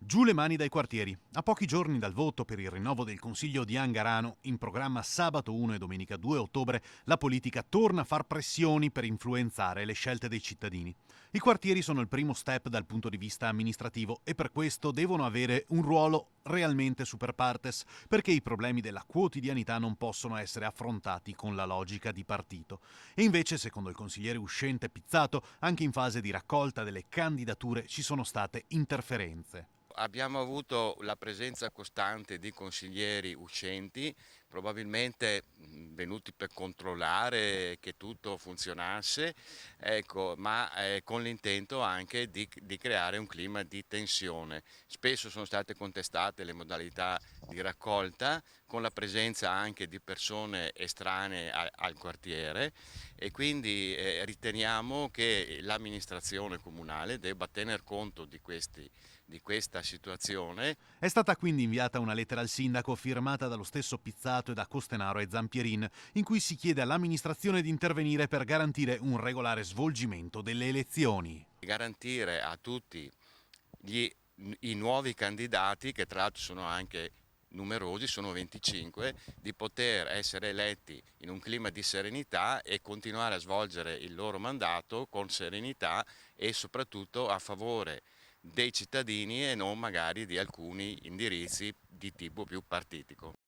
Giù le mani dai quartieri. A pochi giorni dal voto per il rinnovo del Consiglio di Angarano, in programma sabato 1 e domenica 2 ottobre, la politica torna a far pressioni per influenzare le scelte dei cittadini. I quartieri sono il primo step dal punto di vista amministrativo e per questo devono avere un ruolo realmente super partes, perché i problemi della quotidianità non possono essere affrontati con la logica di partito. E invece, secondo il consigliere uscente Pizzato, anche in fase di raccolta delle candidature ci sono state interferenze. Abbiamo avuto la presenza costante di consiglieri uscenti, probabilmente venuti per controllare che tutto funzionasse, ecco, ma con l'intento anche di creare un clima di tensione. Spesso sono state contestate le modalità di raccolta, con la presenza anche di persone estranee al quartiere, e quindi riteniamo che l'amministrazione comunale debba tener conto di questa situazione. È stata quindi inviata una lettera al sindaco firmata dallo stesso Pizzato e da Costenaro e Zampierin, in cui si chiede all'amministrazione di intervenire per garantire un regolare svolgimento delle elezioni. Garantire a tutti gli, i nuovi candidati, che tra l'altro sono anche numerosi, sono 25, di poter essere eletti in un clima di serenità e continuare a svolgere il loro mandato con serenità e soprattutto a favore dei cittadini e non magari di alcuni indirizzi di tipo più partitico.